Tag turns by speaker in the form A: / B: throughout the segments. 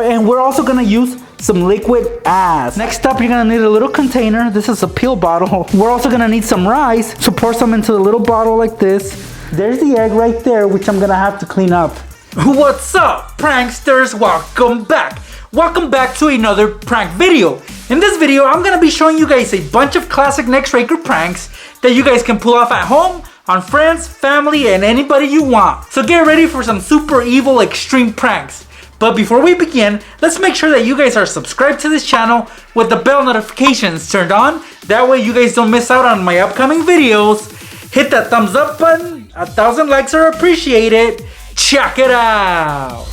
A: And we're also gonna use some liquid ass. Next up, you're gonna need a little container. This is a pill bottle. We're also gonna need some rice. So pour some into a little bottle like this. There's the egg right there, which I'm gonna have to clean up.
B: What's up, pranksters? Welcome back. Welcome back to another prank video. In this video, I'm gonna be showing you guys a bunch of classic Nextraker pranks that you guys can pull off at home, on friends, family, and anybody you want. So get ready for some super evil extreme pranks. But before we begin, let's make sure that you guys are subscribed to this channel with the bell notifications turned on. That way you guys don't miss out on my upcoming videos. Hit that thumbs up button. 1,000 likes are appreciated. Check it out.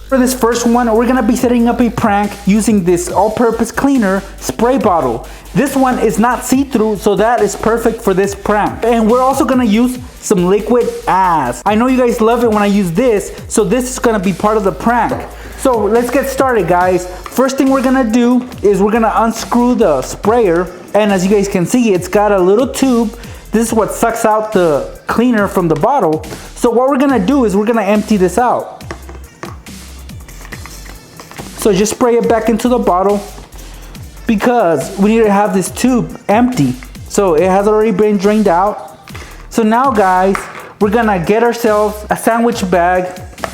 A: For this first one, we're gonna be setting up a prank using this all-purpose cleaner spray bottle. This one is not see-through, so that is perfect for this prank. And we're also gonna use some liquid ass. I know you guys love it when I use this, so this is gonna be part of the prank. So let's get started, guys. First thing we're gonna do is we're gonna unscrew the sprayer, and as you guys can see, it's got a little tube. This is what sucks out the cleaner from the bottle. So what we're gonna do is we're gonna empty this out. So just spray it back into the bottle because we need to have this tube empty. So it has already been drained out. So now, guys, we're gonna get ourselves a sandwich bag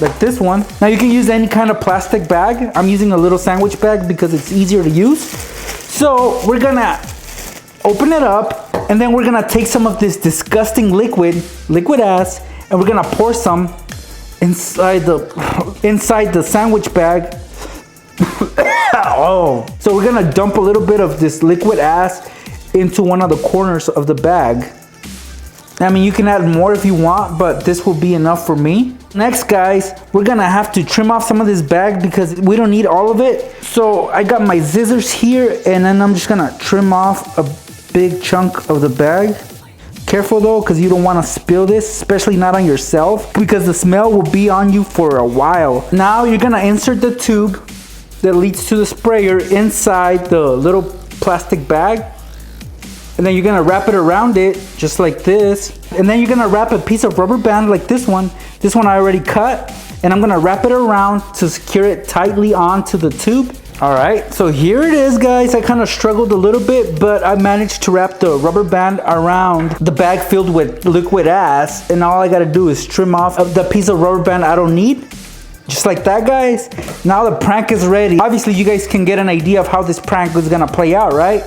A: like this one. Now you can use any kind of plastic bag. I'm using a little sandwich bag because it's easier to use. So we're gonna open it up, and then we're gonna take some of this disgusting liquid ass, and we're gonna pour some inside the sandwich bag. Oh, so we're gonna dump a little bit of this liquid ass into one of the corners of the bag. I mean, you can add more if you want, but this will be enough for me. Next, guys, we're gonna have to trim off some of this bag because we don't need all of it. So I got my scissors here, and then I'm just gonna trim off a big chunk of the bag. Careful though, because you don't want to spill this, especially not on yourself, because the smell will be on you for a while. Now you're gonna insert the tube that leads to the sprayer inside the little plastic bag, and then you're gonna wrap it around it just like this, and then you're gonna wrap a piece of rubber band like this one I already cut, and I'm gonna wrap it around to secure it tightly onto the tube. All right, so here it is, guys. I kind of struggled a little bit, but I managed to wrap the rubber band around the bag filled with liquid ass, and all I gotta do is trim off the piece of rubber band I don't need. Just like that, guys. Now the prank is ready. Obviously, you guys can get an idea of how this prank is gonna play out, right?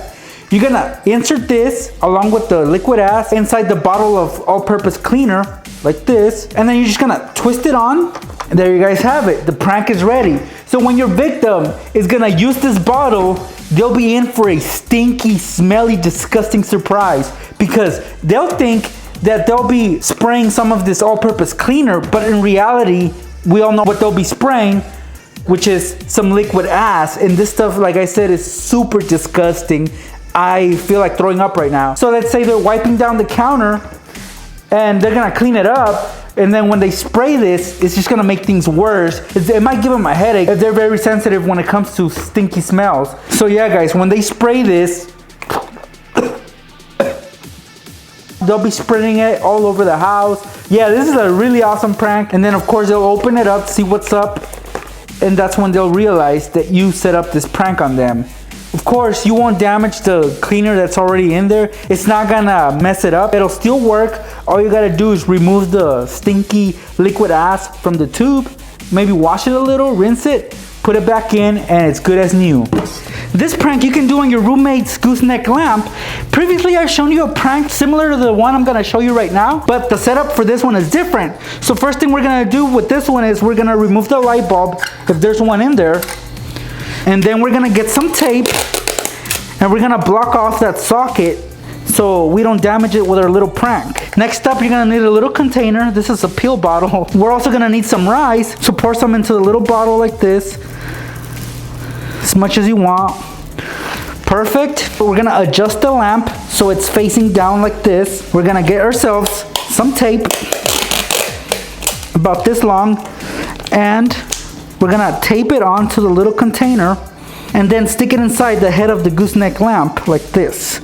A: You're gonna insert this along with the liquid ass inside the bottle of all-purpose cleaner, like this, and then you're just gonna twist it on, and there you guys have it. The prank is ready. So when your victim is gonna use this bottle, they'll be in for a stinky, smelly, disgusting surprise, because they'll think that they'll be spraying some of this all-purpose cleaner, but in reality, we all know what they'll be spraying, which is some liquid ass. And this stuff, like I said, is super disgusting. I feel like throwing up right now. So let's say they're wiping down the counter and they're gonna clean it up, and then when they spray this, it's just gonna make things worse. It might give them a headache if they're very sensitive when it comes to stinky smells. So yeah, guys, when they spray this, they'll be spraying it all over the house. Yeah, this is a really awesome prank. And then of course they'll open it up to see what's up, and that's when they'll realize that you set up this prank on them. Of course, you won't damage the cleaner that's already in there. It's not gonna mess it up. It'll still work. All you gotta do is remove the stinky liquid ass from the tube, maybe wash it a little, rinse it, put it back in, and it's good as new. This prank you can do on your roommate's gooseneck lamp. Previously, I've shown you a prank similar to the one I'm gonna show you right now, but the setup for this one is different. So first thing we're gonna do with this one is we're gonna remove the light bulb, if there's one in there, and then we're gonna get some tape, and we're gonna block off that socket so we don't damage it with our little prank. Next up, you're gonna need a little container. This is a pill bottle. We're also gonna need some rice, so pour some into the little bottle like this, as much as you want. Perfect. We're gonna adjust the lamp so it's facing down like this. We're gonna get ourselves some tape about this long, and we're gonna tape it onto the little container and then stick it inside the head of the gooseneck lamp like this.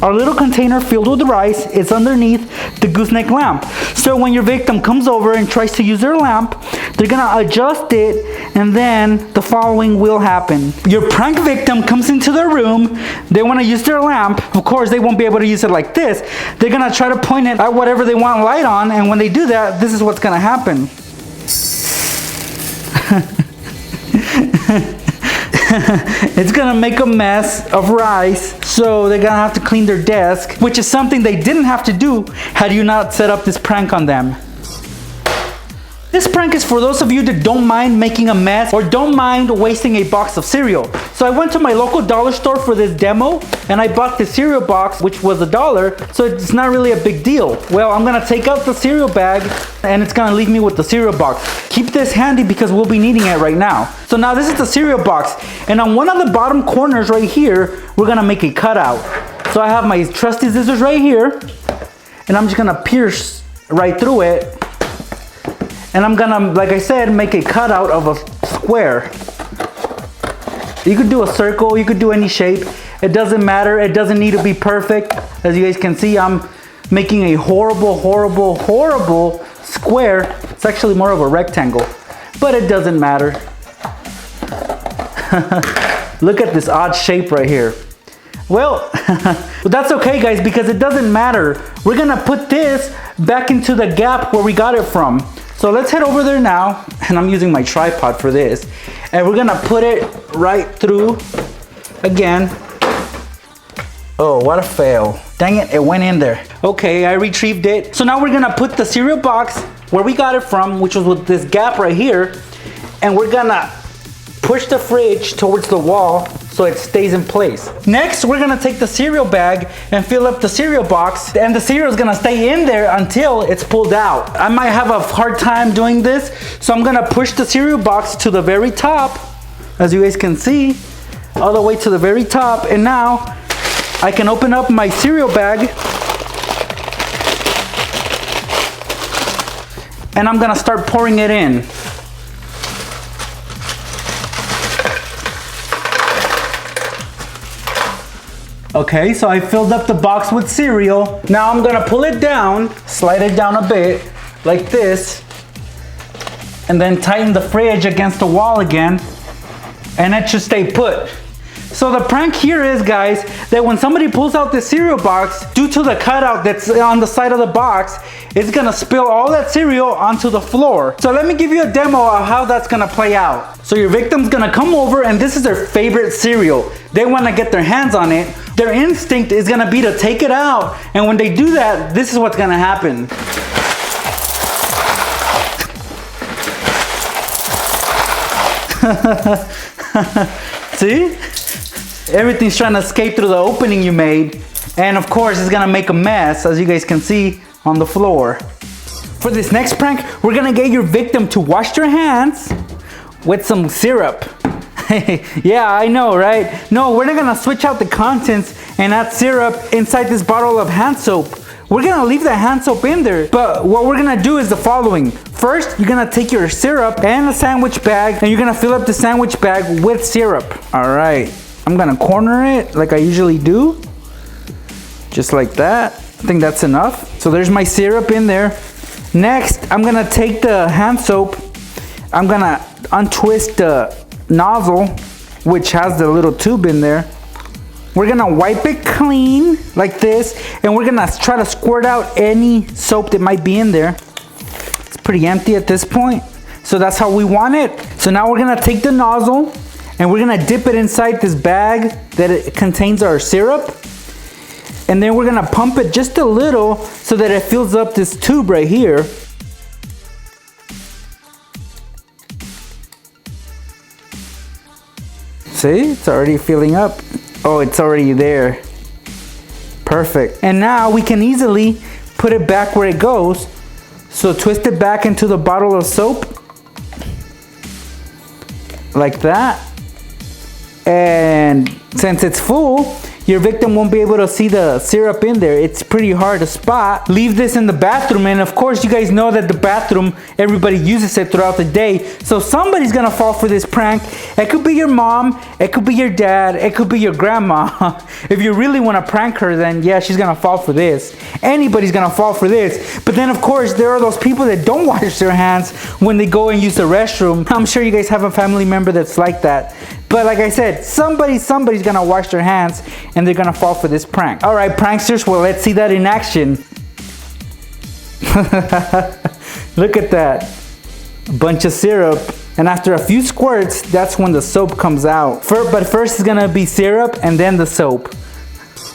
A: our little container filled with rice is underneath the gooseneck lamp. So when your victim comes over and tries to use their lamp, they're gonna adjust it, and then the following will happen. Your prank victim comes into their room, they wanna use their lamp. Of course, they won't be able to use it like this. They're gonna try to point it at whatever they want light on, and when they do that, this is what's gonna happen. It's gonna make a mess of rice, so they're gonna have to clean their desk, which is something they didn't have to do had you not set up this prank on them. This prank is for those of you that don't mind making a mess or don't mind wasting a box of cereal. So I went to my local dollar store for this demo and I bought the cereal box, which was $1, so it's not really a big deal. Well, I'm gonna take out the cereal bag and it's gonna leave me with the cereal box. Keep this handy because we'll be needing it right now. So now this is the cereal box, and on one of the bottom corners right here, we're gonna make a cutout. So I have my trusty scissors right here, and I'm just gonna pierce right through it. And I'm gonna, like I said, make a cutout of a square. You could do a circle, you could do any shape. It doesn't matter, it doesn't need to be perfect. As you guys can see, I'm making a horrible, horrible, horrible square. It's actually more of a rectangle, but it doesn't matter. Look at this odd shape right here. Well, but that's okay guys, because it doesn't matter. We're gonna put this back into the gap where we got it from. So let's head over there now, and I'm using my tripod for this, and we're gonna put it right through again. Oh, what a fail. Dang it, it went in there. Okay, I retrieved it. So now we're gonna put the cereal box where we got it from, which was with this gap right here, and we're gonna push the fridge towards the wall so it stays in place. Next, we're gonna take the cereal bag and fill up the cereal box, and the cereal is gonna stay in there until it's pulled out. I might have a hard time doing this, so I'm gonna push the cereal box to the very top, as you guys can see, all the way to the very top, and now I can open up my cereal bag, and I'm gonna start pouring it in. Okay, so I filled up the box with cereal. Now I'm gonna pull it down, slide it down a bit, like this, and then tighten the fridge against the wall again, and it should stay put. So the prank here is, guys, that when somebody pulls out this cereal box, due to the cutout that's on the side of the box, it's gonna spill all that cereal onto the floor. So let me give you a demo of how that's gonna play out. So your victim's gonna come over, and this is their favorite cereal. They wanna get their hands on it. Their instinct is gonna be to take it out, and when they do that, this is what's gonna happen. See? Everything's trying to escape through the opening you made, and of course it's gonna make a mess, as you guys can see on the floor. For this next prank, we're gonna get your victim to wash their hands with some syrup. Yeah, I know, right? No, we're not gonna switch out the contents and add syrup inside this bottle of hand soap. We're gonna leave the hand soap in there, but what we're gonna do is the following. First, you're gonna take your syrup and a sandwich bag, and you're gonna fill up the sandwich bag with syrup. All right, I'm gonna corner it like I usually do, just like that. I think that's enough. So there's my syrup in there. Next, I'm gonna take the hand soap, I'm gonna untwist the nozzle, which has the little tube in there. We're gonna wipe it clean like this, and we're gonna try to squirt out any soap that might be in there. It's pretty empty at this point, so that's how we want it. So now we're gonna take the nozzle and we're gonna dip it inside this bag that it contains our syrup, and then we're gonna pump it just a little so that it fills up this tube right here. See, it's already filling up. Oh, it's already there. Perfect. And now we can easily put it back where it goes. So twist it back into the bottle of soap. Like that. And since it's full, Your victim won't be able to see the syrup in there. It's pretty hard to spot. Leave this in the bathroom, and of course you guys know that the bathroom, everybody uses it throughout the day. So somebody's gonna fall for this prank. It could be your mom, it could be your dad, it could be your grandma. If you really wanna prank her, then yeah, she's gonna fall for this. Anybody's gonna fall for this. But then of course, there are those people that don't wash their hands when they go and use the restroom. I'm sure you guys have a family member that's like that. But like I said, somebody's gonna wash their hands and they're gonna fall for this prank. All right, pranksters, well, let's see that in action. Look at that. A bunch of syrup. And after a few squirts, that's when the soap comes out. But first it's gonna be syrup and then the soap.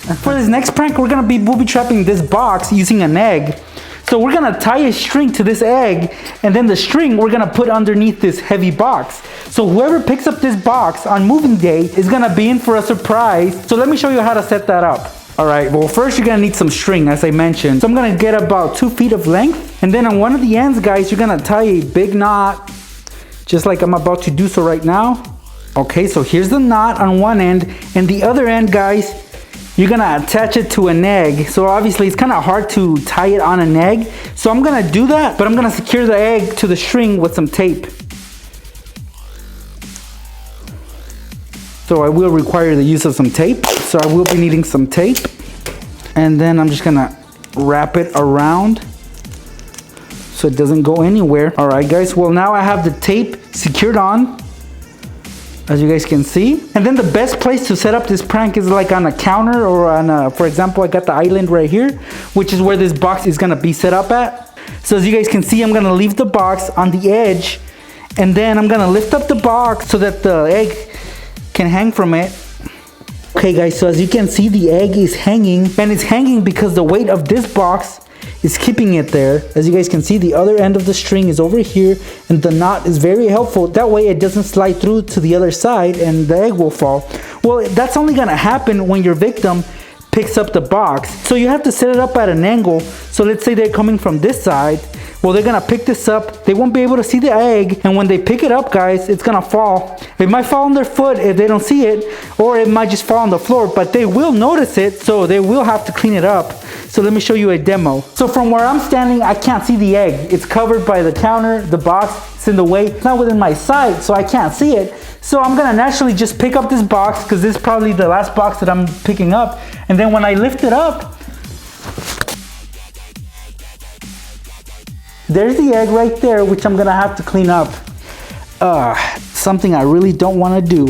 A: And for this next prank, we'll be booby trapping this box using an egg. So we're gonna tie a string to this egg, and then the string we're gonna put underneath this heavy box. So whoever picks up this box on moving day is gonna be in for a surprise. So let me show you how to set that up. All right, well first you're gonna need some string, as I mentioned. So I'm gonna get about 2 feet of length, and then on one of the ends, guys, you're gonna tie a big knot, just like I'm about to do so right now. Okay, so here's the knot on one end, and the other end, guys, you're gonna attach it to an egg. So obviously it's kind of hard to tie it on an egg. So I'm gonna do that, but I'm gonna secure the egg to the string with some tape. So I will require the use of some tape. So I will be needing some tape. And then I'm just gonna wrap it around so it doesn't go anywhere. All right, guys, well now I have the tape secured on, as you guys can see. And then the best place to set up this prank is like on a counter or on a, for example, I got the island right here, which is where this box is gonna be set up at. So as you guys can see, I'm gonna leave the box on the edge, and then I'm gonna lift up the box so that the egg can hang from it. Okay guys, so as you can see, the egg is hanging, and it's hanging because the weight of this box is keeping it there. As you guys can see, the other end of the string is over here, and the knot is very helpful. That way it doesn't slide through to the other side and the egg will fall. Well, that's only gonna happen when your victim picks up the box. So you have to set it up at an angle. So let's say they're coming from this side. Well, they're gonna pick this up. They won't be able to see the egg, and when they pick it up, guys, it's gonna fall. It might fall on their foot if they don't see it, or it might just fall on the floor, but they will notice it, so they will have to clean it up. So let me show you a demo. So from where I'm standing, I can't see the egg. It's covered by the counter, the box, it's in the way. It's not within my sight, so I can't see it. So I'm gonna naturally just pick up this box, because this is probably the last box that I'm picking up. And then when I lift it up, there's the egg right there, which I'm gonna have to clean up. Something I really don't wanna do.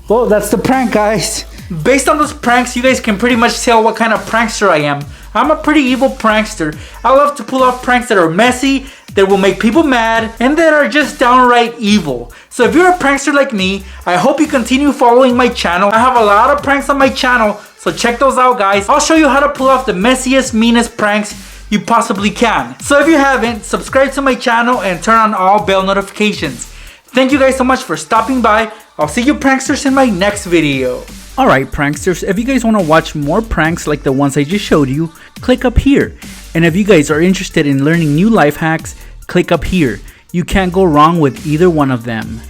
A: Well, that's the prank, guys.
B: Based on those pranks, you guys can pretty much tell what kind of prankster I am. I'm a pretty evil prankster. I love to pull off pranks that are messy, that will make people mad, and that are just downright evil. So if you're a prankster like me, I hope you continue following my channel. I have a lot of pranks on my channel, so check those out, guys. I'll show you how to pull off the messiest, meanest pranks you possibly can. So if you haven't, subscribe to my channel and turn on all bell notifications. Thank you guys so much for stopping by. I'll see you pranksters in my next video.
A: Alright pranksters, if you guys want to watch more pranks like the ones I just showed you, click up here. And if you guys are interested in learning new life hacks, click up here. You can't go wrong with either one of them.